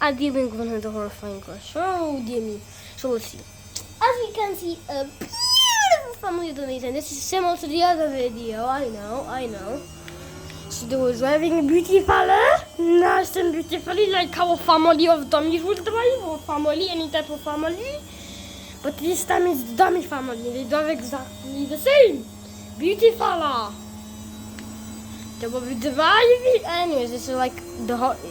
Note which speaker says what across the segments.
Speaker 1: I'm dealing with the horrifying crash. Oh dear me. So let's see. As we can see, a beautiful family donation. This is similar to the other video. I know. So they were driving a beautiful, nice and beautifully, like our family of dummies would drive, or family, any type of family. But this time it's the dummy family. They drive exactly the same. Beautiful. They will be driving. Anyways, this is like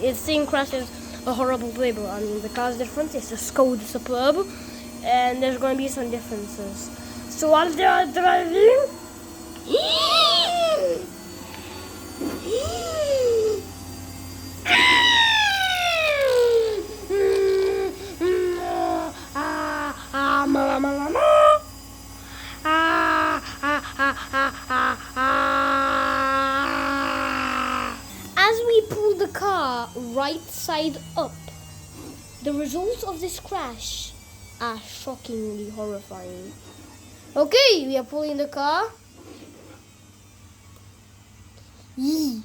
Speaker 1: it's same crash as a horrible label. I mean, the car's different. It's a Skoda Superb, and there's going to be some differences. So while they are driving, as we pull the car right side up, the results of this crash are shockingly horrifying. Okay, we are pulling the car. Yee.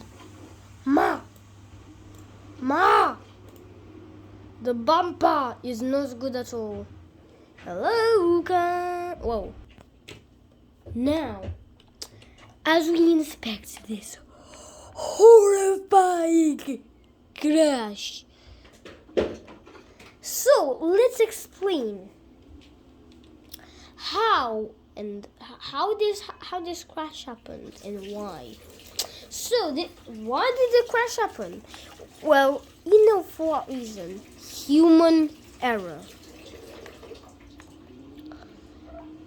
Speaker 1: Ma! The bumper is not good at all. Hello, car. Whoa. Now, as we inspect this horrifying crash, so let's explain how this crash happened and why. So why did the crash happen? Well, for what reason? Human error.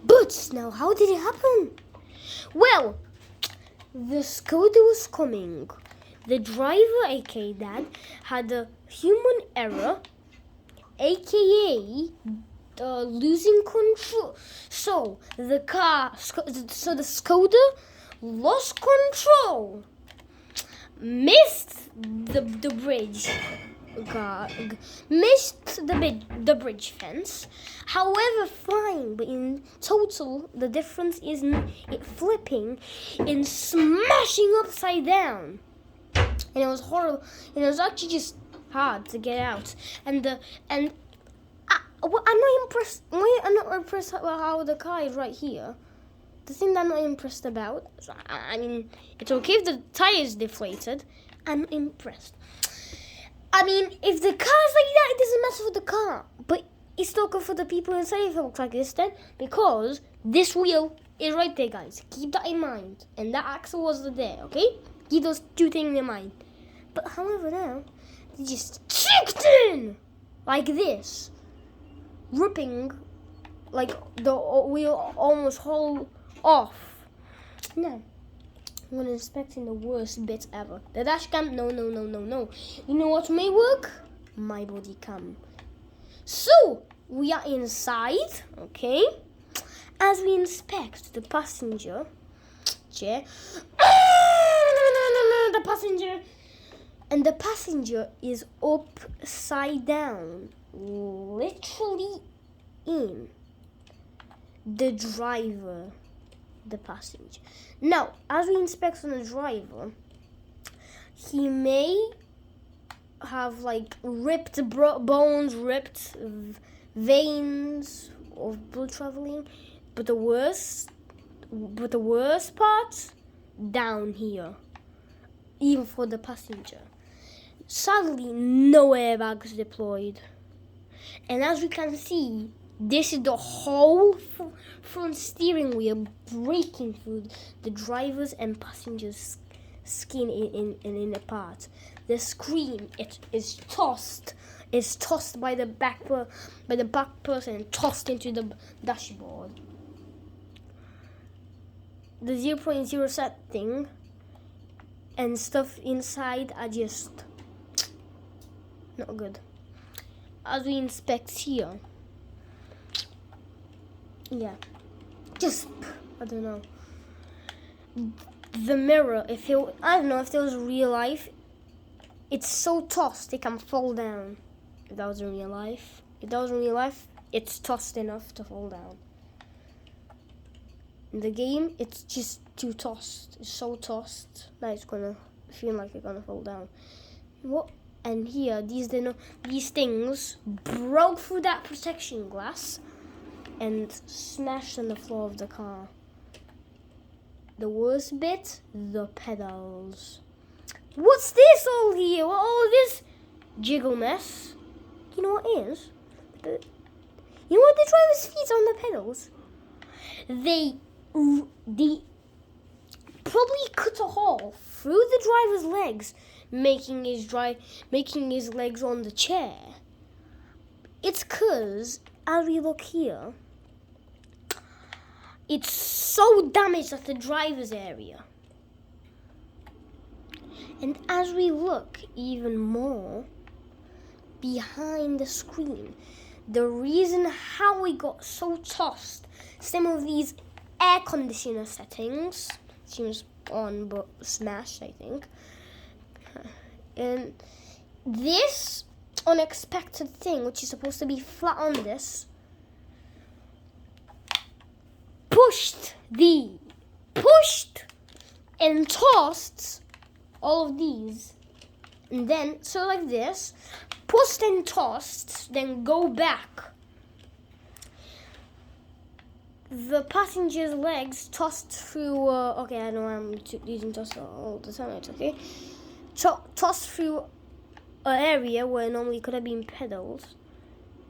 Speaker 1: But now, how did it happen? Well, the Skoda was coming. The driver, aka Dad, had a human error, aka losing control. So the Skoda lost control, missed the bridge. Missed the bridge fence. However, fine, but in total, the difference is it flipping and smashing upside down. And it was horrible. And it was actually just hard to get out. I'm not impressed. I'm not impressed about how the car is right here. The thing that I'm not impressed about, I mean, it's okay if the tire is deflated. I'm impressed. I mean, if the car's like that, it doesn't matter for the car. But it's still good for the people inside if it looks like this then. Because this wheel is right there, guys. Keep that in mind. And that axle was there, okay? Keep those two things in mind. But however now, they just kicked in like this. Ripping like the wheel almost whole off. Now, I'm inspecting the worst bit ever. The dash cam, no. You know what may work? My body cam. So, we are inside, okay? As we inspect the passenger chair. The passenger. And the passenger is upside down. Literally in. The driver. The passenger. Now, as we inspect on the driver, he may have like ripped bones, ripped veins of blood traveling, but the worst part down here, even for the passenger. Sadly, no airbags deployed, and as we can see, this is the whole front steering wheel breaking through the driver's and passenger's skin in a part. The screen is tossed by the back person and tossed into the dashboard. The 0.0 setting and stuff inside are just not good. As we inspect here. Yeah, just, I don't know. The mirror, I don't know if there was real life, it's so tossed it can fall down. If that was in real life, it's tossed enough to fall down. In the game, it's just too tossed. It's so tossed that it's gonna feel like it's gonna fall down. What And here, these things broke through that protection glass and smashed on the floor of the car. The worst bit, the pedals. What's this all here? What all this jiggle mess? You know what it is? You know what the driver's feet on the pedals? They probably cut a hole through the driver's legs, making his legs on the chair. It's 'cause, as we look here, it's so damaged at the driver's area. And as we look even more behind the screen, the reason how we got so tossed, some of these air conditioner settings, seems on but smashed, I think. And this unexpected thing, which is supposed to be flat on this, pushed and tossed all of these. And then, so like this, pushed and tossed, then go back. The passenger's legs tossed through, okay, I know I'm using toss all the time, it's okay. Tossed through an area where normally could have been pedals.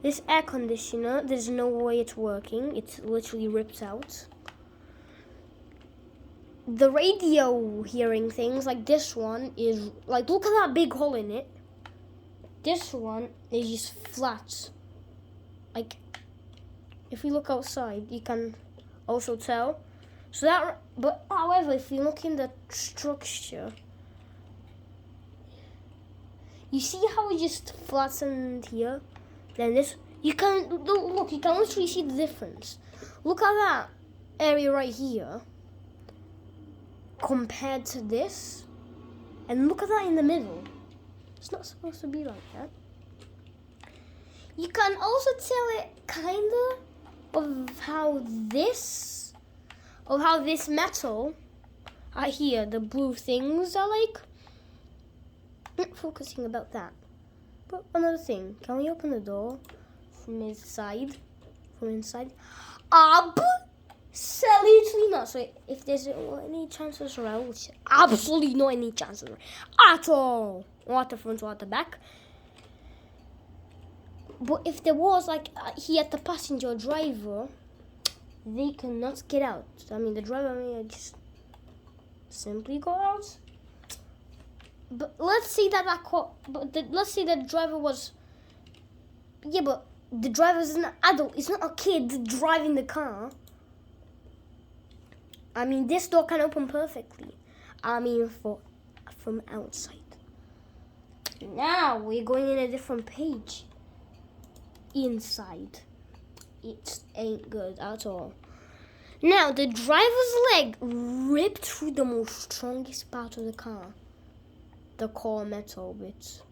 Speaker 1: This air conditioner, there's no way it's working. It's literally ripped out. The radio hearing things, like this one, is like, look at that big hole in it. This one is just flat. Like, if we look outside, you can also tell. So that, but however, if you look in the structure, you see how it just flattened here? Then this, you can look, you can literally see the difference. Look at that area right here compared to this, and look at that in the middle. It's not supposed to be like that. You can also tell it kinda of how this metal here, the blue things are like. Not focusing about that. But another thing, can we open the door from inside? Absolutely not. So if there's any chances around, which absolutely not any chances at all, or at the front or at the back. But if there was, like here, the passenger driver, they cannot get out. I mean, the driver may just simply go out. But let's say let's say that the driver was. Yeah, but the driver is an adult. It's not a kid driving the car. I mean, this door can open perfectly. I mean, from outside. Now we're going in a different page. Inside, it ain't good at all. Now the driver's leg ripped through the most strongest part of the car. The core metal bits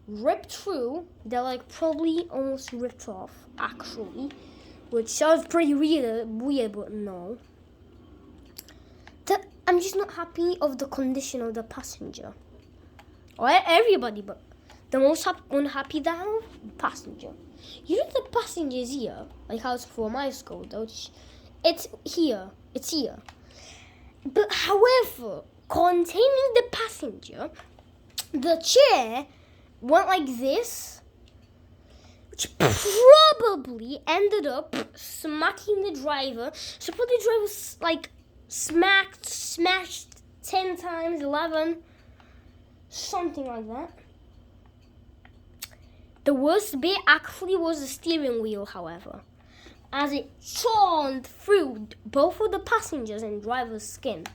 Speaker 1: ripped through. They're like probably almost ripped off, actually, which sounds pretty weird, but no. I'm just not happy of the condition of the passenger, or everybody, but the most unhappy the passenger. You know the passenger is here, like how it's for my school, though. It's here. But however, containing the passenger, the chair went like this, which probably ended up smacking the driver. So probably the driver was like smashed 10 times, 11, something like that. The worst bit actually was the steering wheel, however, as it torn through both of the passengers and driver's skin.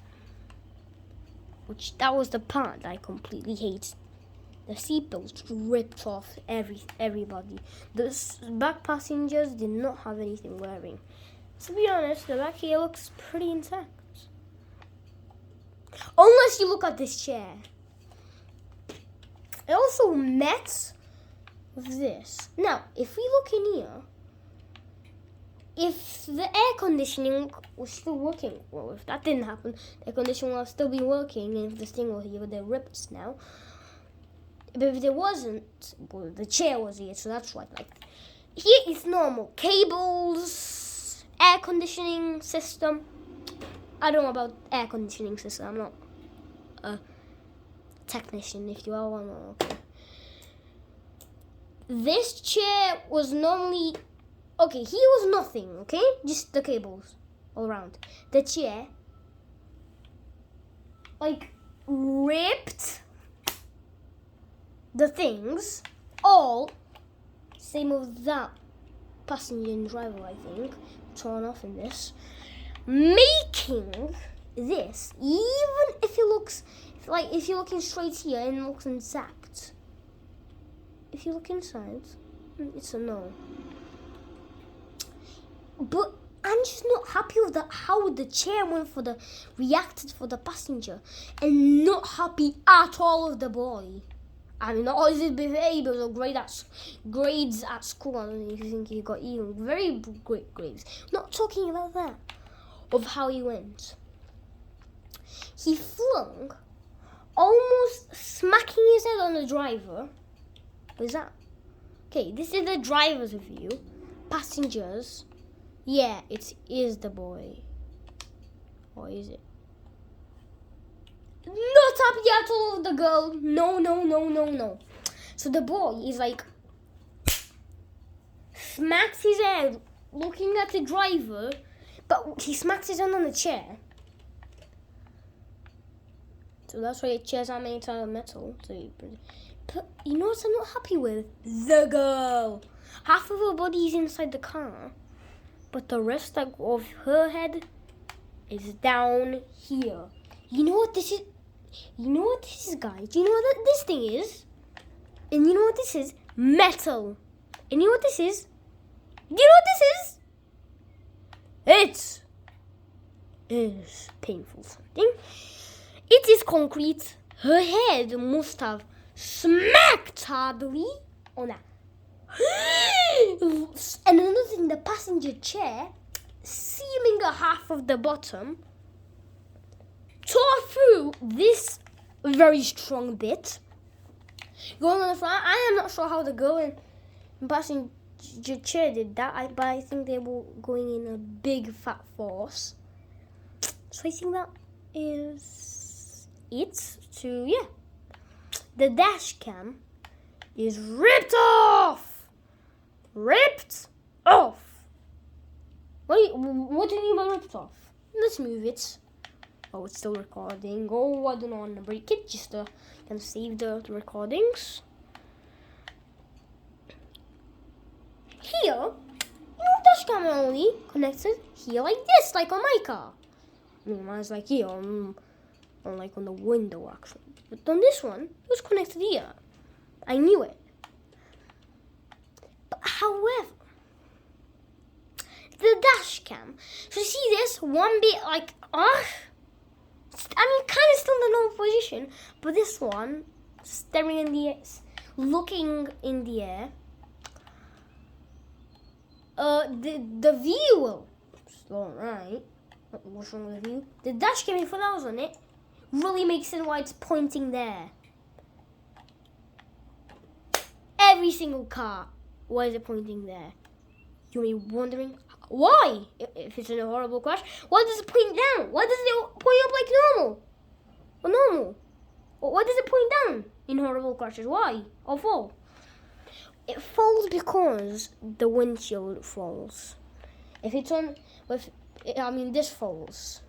Speaker 1: Which, that was the part I completely hate. The seatbelts ripped off everybody. The back passengers did not have anything wearing. To be honest, the back here looks pretty intact. Unless you look at this chair. It also met with this. Now, if we look in here, if the air conditioning was still working, well, if that didn't happen, the air conditioning will still be working, and if this thing will here, the rips now, But if there wasn't, well, the chair was here, so that's right. Like, here is normal. Cables, air conditioning system. I don't know about air conditioning system. I'm not a technician, if you will. Okay. This chair was normally... Okay, here was nothing, okay? Just the cables all around. The chair, like, ripped the things all, same with that passenger and driver, I think, torn off in this, making this, even if it looks, like, if you're looking straight here and it looks intact, if you look inside, it's a no. But I'm just not happy with how the chair reacted for the passenger, and not happy at all with the boy. I mean, not all his behavior or grades at school. I don't know if you think he got even very great grades. Not talking about that, of how he went. He flung, almost smacking his head on the driver. What is that? Okay, this is the driver's view. Passengers. Yeah, it is the boy. Or is it? Not happy at all with the girl. No. So the boy is like, smacks his head looking at the driver, but he smacks his hand on the chair. So that's why chairs are made out of metal. But you know what I'm not happy with? The girl. Half of her body is inside the car, but the rest of her head is down here. You know what this is? You know what this is, guys? Do you know what this thing is? And you know what this is? Metal. And you know what this is? Do you know what this is? It is painful something. It is concrete. Her head must have smacked hardly on that. And another thing, the passenger chair, seeming a half of the bottom, tore through this very strong bit. Going on the front, I am not sure how the girl in passenger chair did that, but I think they were going in a big fat force. So I think that is it. The dash cam is ripped off. Ripped off. What do you mean by ripped off? Let's move it. Oh, it's still recording. Oh, I don't want to break it. Just can save the recordings. Here, dash cam only connected here like this, like on my car. I mean, mine's like here, on the window actually. But on this one, it was connected here. I knew it. But however, the dash cam. So you see this one bit like kind of still in the normal position, but this one staring in the air, looking in the air. The view, it's alright. What's wrong with the view? The dash cam, if I was on it, really makes it why it's pointing there. Every single car, why is it pointing there? You're wondering why? If it's in a horrible crash, why does it point down? Why doesn't it point up like normal? Or normal? Why does it point down in horrible crashes? Why? Of all? It falls because the windshield falls. If it's on, this falls.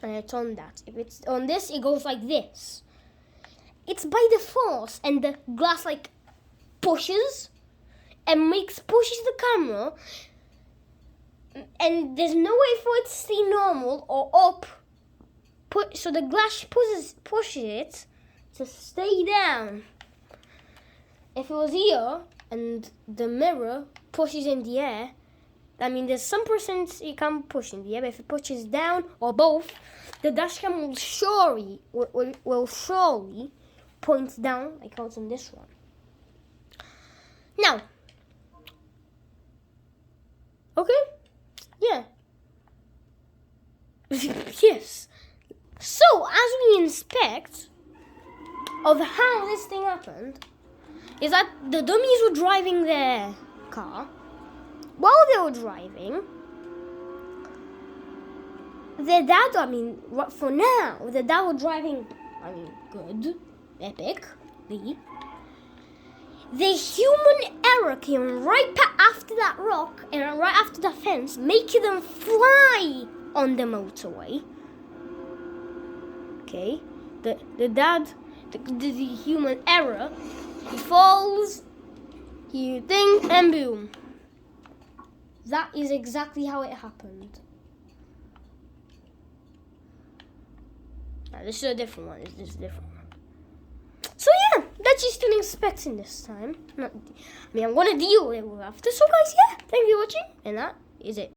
Speaker 1: And it's on that. If it's on this, it goes like this. It's by the force, and the glass pushes and pushes the camera, and there's no way for it to stay normal or up. So the glass pushes it to stay down. If it was here and the mirror pushes in the air, there's some percent it can push in the air, but if it pushes down or both, the dash cam will surely point down like how it's on this one. Now, okay, yeah, yes. So as we inspect, of how this thing happened is that the dummies were driving their car. While they were driving, their dad, for now, their dad was driving, good, epic, the human error came right after that rock and right after that fence, making them fly on the motorway. Okay, the dad, the human error, he falls, he thinks, and boom. That is exactly how it happened. Now, this is a different one. This is a different one. So yeah, that's just an expecting this time. I'm gonna deal with it after. So guys, yeah, thank you for watching, and that is it.